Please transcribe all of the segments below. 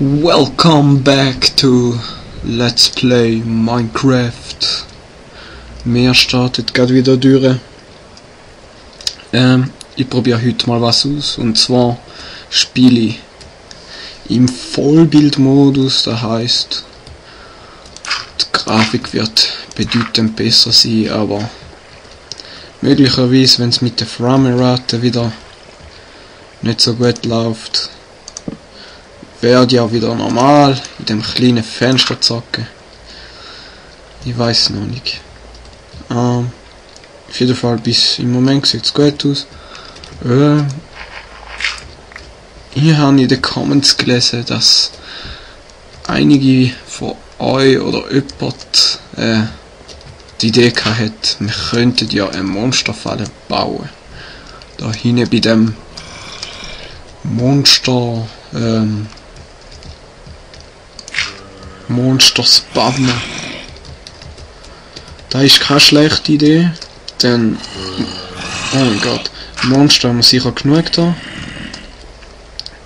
Welcome back to Let's Play Minecraft. Mir startet gerade wieder durch. Ich probiere heute mal was aus, und zwar spiele ich im Vollbildmodus. Das heisst, die Grafik wird bedeutend besser sein, aber möglicherweise, wenn es mit der Framerate wieder nicht so gut läuft, werde ja wieder normal in dem kleinen Fenster zocken. Ich weiß noch nicht. Auf jeden Fall bis im Moment sieht es gut aus. Hier habe ich in den Comments gelesen, dass einige von euch oder jemand die Idee hat, wir könnten ja eine Monsterfalle bauen. Da hinten bei dem Monster Spawner. Das ist keine schlechte Idee, denn oh mein Gott, Monster haben wir sicher genug da.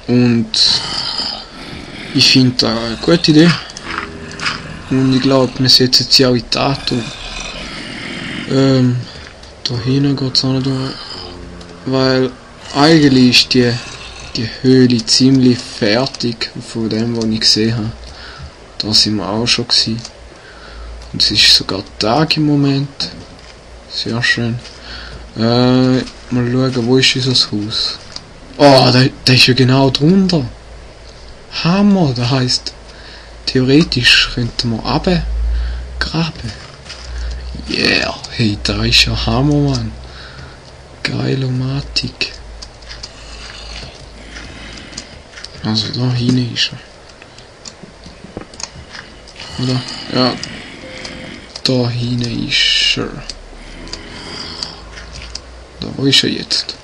Und ich finde das eine gute Idee. Und ich glaube, wir setzen sie auch in die Tat um. Da hinten geht es auch nicht durch. Weil eigentlich ist die Höhle ziemlich fertig von dem, was ich gesehen habe. Da sind wir auch schon gewesen. Und es ist sogar Tag im Moment. Sehr schön. Mal schauen, wo ist unser Haus? Oh, der ist ja genau drunter. Hammer, das heisst, theoretisch könnten wir runtergraben. Yeah, hey, da ist ja Hammer, Mann. Geilomatik. Also da hinten ist er. Oder? Ja. Da hinten ist er. Da, wo ist er jetzt?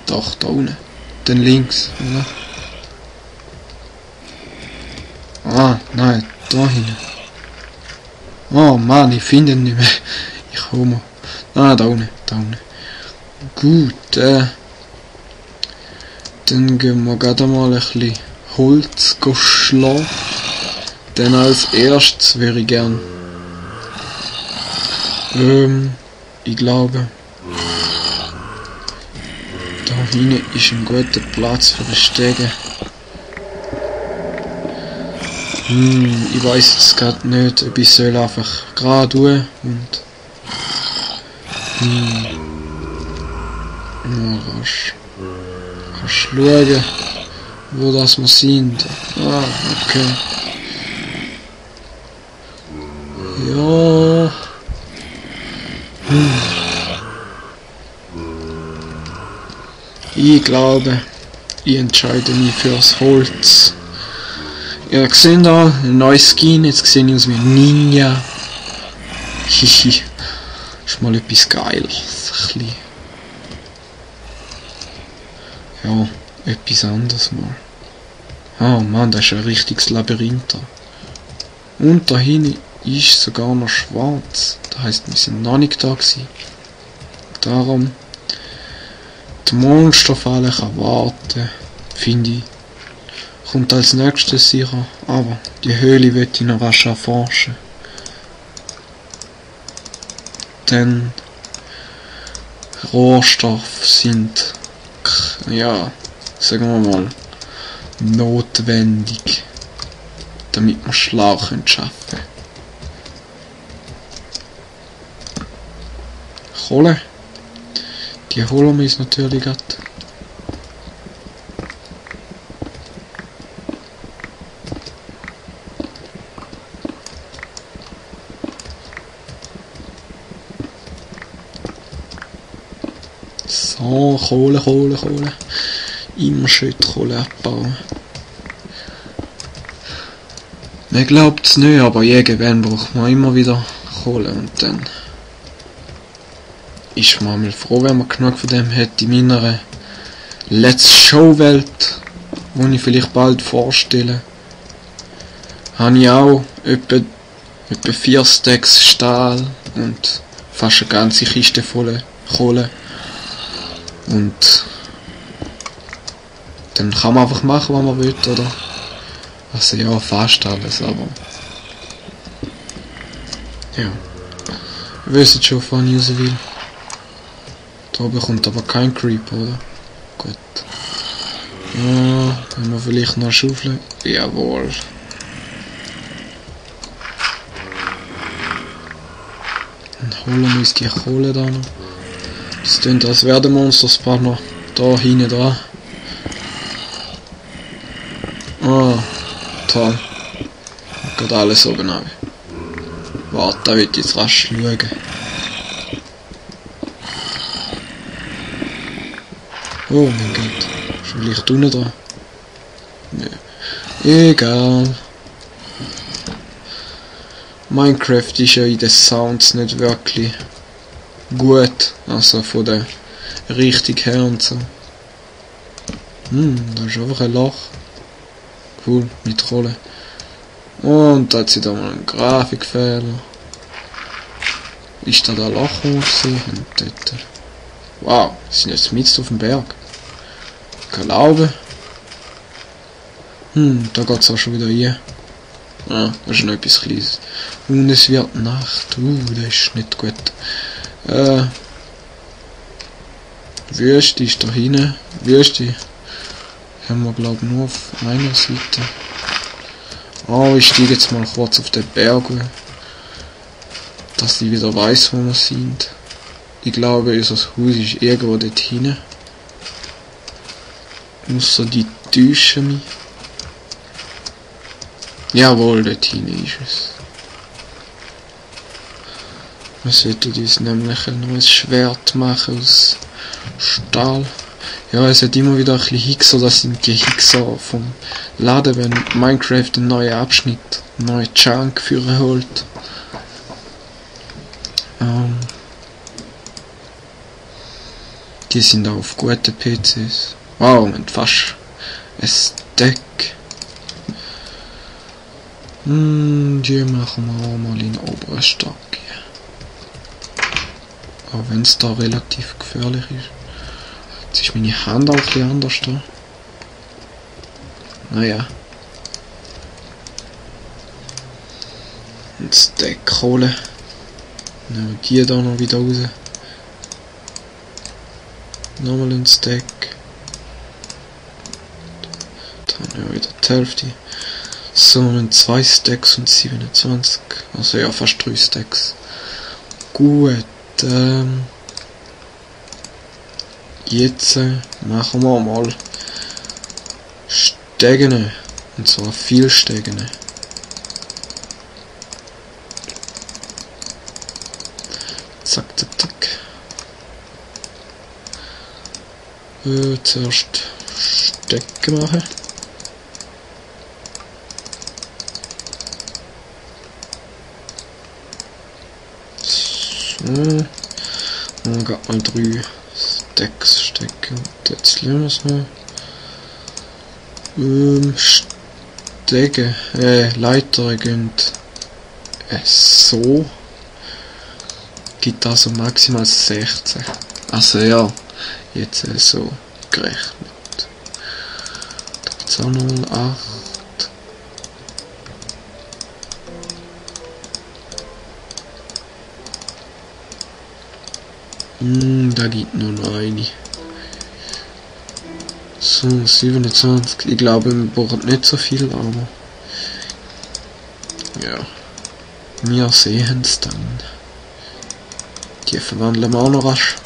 Doch, da unten. Dann links, oder? Ah, nein, da hinten. Oh Mann, ich finde ihn nicht mehr. Ich komme. Ah, da unten. Gut, dann gehen wir gerade mal ein bisschen Holz schlagen. Dann als erstes wäre ich gern ich glaube, da hinten ist ein guter Platz für eine Stege. Ich weiß jetzt gerade nicht, ob ich soll einfach gerade tun und kannst schauen, wo das wir sind. Ah, okay. Ja. Ich glaube, ich entscheide mich fürs Holz. Ihr seht da, ein neues Skin, jetzt sehe ich aus wie ein Ninja. Hihi. Ist mal etwas Geiles. Ja, etwas anderes mal. Oh Mann, das ist ein richtiges Labyrinth da. Und da hinten ist sogar noch schwarz. Das heisst, wir sind noch nicht da gewesen. Darum, die Monsterfalle kann warten, finde ich. Kommt als nächstes sicher, aber die Höhle wird ich noch rasch erforschen. Denn Rohstoffe sind, ja, sagen wir mal, notwendig, damit wir schlau schaffen können. Kohle, die holen wir uns natürlich gerade. So, Kohle. Immer schön die Kohle abbauen. Man glaubt es nicht, aber irgendwann braucht man immer wieder Kohle, und dann ist man mal froh, wenn man genug von dem hat in meiner Let's Show Welt, die ich vielleicht bald vorstelle. Habe ich auch etwa 4 Stacks Stahl und fast eine ganze Kiste voll Kohle. Und dann kann man einfach machen, was man will, oder? Also ja, fast alles, aber... Ja. Ihr wisst schon, wann ich raus will. Da bekommt aber kein Creep, oder? Gut. Ja, wenn wir vielleicht noch schaufeln. Jawohl. Dann holen wir uns die Kohle da noch. Das klingt, als wäre der Monster-Spawner da hinten dran. Ah, toll. Geht alles oben ab. Warte, da will ich jetzt rasch schauen. Oh mein Gott. Ist vielleicht unten dran? Nee. Egal. Minecraft ist ja in den Sounds nicht wirklich gut. Also von der Richtung her und so. Da ist einfach ein Loch. Cool, mit Kohle. Und da hat sie da mal einen Grafikfehler. Ist da der Loch, wo ich sehe? Dort. Wow, wir sind jetzt mitten auf dem Berg. Glaube. Da geht es auch schon wieder rein. Ah, das ist noch etwas Kleines. Und es wird Nacht. Das ist nicht gut. Wüste ist da hinten. Wüste haben wir, glaube ich, nur auf einer Seite. Oh, ich steige jetzt mal kurz auf den Berg, dass ich wieder weiß, wo wir sind. Ich glaube, unser Haus ist irgendwo dort hinten. Ausser die täuschen mich. Jawohl, dort hinten ist es. Wir sollten uns nämlich ein neues Schwert machen aus Stahl. Ja, es hat immer wieder ein bisschen Hixer, das sind die Hixer vom Laden, wenn Minecraft einen neuen Abschnitt, einen neuen Chunk für holt. Die sind auch auf guten PCs. Wow, wir haben fast ein Stack. Die machen wir auch mal in den oberen Stock. Auch wenn es da relativ gefährlich ist. Jetzt ist meine Hand auch ein bisschen anders da. Naja. Ein Stack Kohle. Nehmen wir die da noch wieder raus. Nochmal ein Stack. Dann haben wir wieder die Hälfte. So, wir haben 2 Stacks und 27. Also ja, fast 3 Stacks. Gut. Jetzt machen wir mal Stegen. Und zwar viel Stegen. Zack, zack, zack. Zuerst Stecken machen. So. Dann geht mal 3 Stacks stecken. Jetzt lassen wir es noch. Stegen, Leiter gehen so. Gibt also maximal 16. Also ja, jetzt so gerechnet. Da gibt es auch noch 8. Da gibt nur noch eine. So, 27. Ich glaube, wir brauchen nicht so viel, aber ja, wir sehen es dann. Die verwandeln wir auch noch rasch.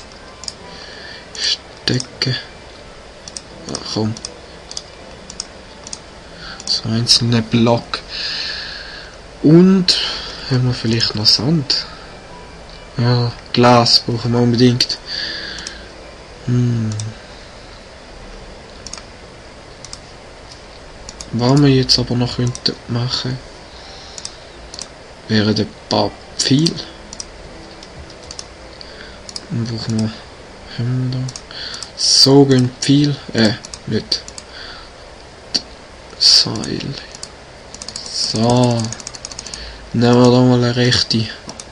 Stecken. Ach komm. So einzelne Block. Und haben wir vielleicht noch Sand? Ja, Glas brauchen wir unbedingt. Was wir jetzt aber noch könnten machen, wären ein paar Pfeile. Dann brauchen wir, haben wir da so gehen Pfeil, nicht Seil. So, nehmen wir da mal eine rechte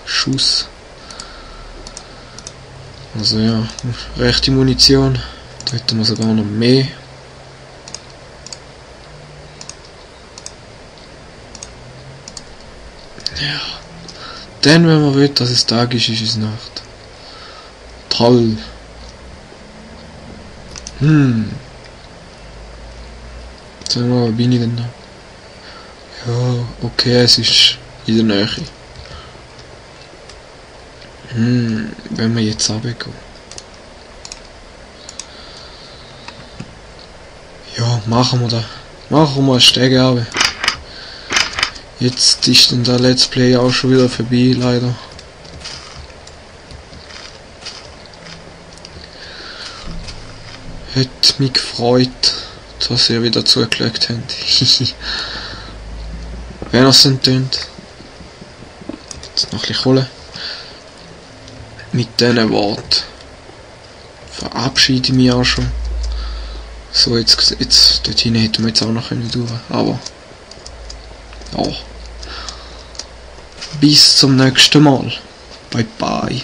Schuss. Also ja, rechte Munition, da hätten wir sogar noch mehr. Ja. Dann, wenn man will, dass es Tag ist, ist es Nacht. Toll. Sag mal, wo bin ich denn noch? Ja, okay, es ist in der Nähe. Wenn wir jetzt runtergehen. Ja, machen wir das. Machen wir einen Steg runter. Jetzt ist dann der Let's Play auch schon wieder vorbei, leider. Hat mich gefreut, dass ihr wieder zugeschaut habt. Wenn ihr es denn tönt. Jetzt noch ein bisschen Kohle. Mit diesen Worten verabschiede ich mich auch schon. So, jetzt dorthin hätten wir jetzt auch noch können durch, aber ja. Bis zum nächsten Mal. Bye bye.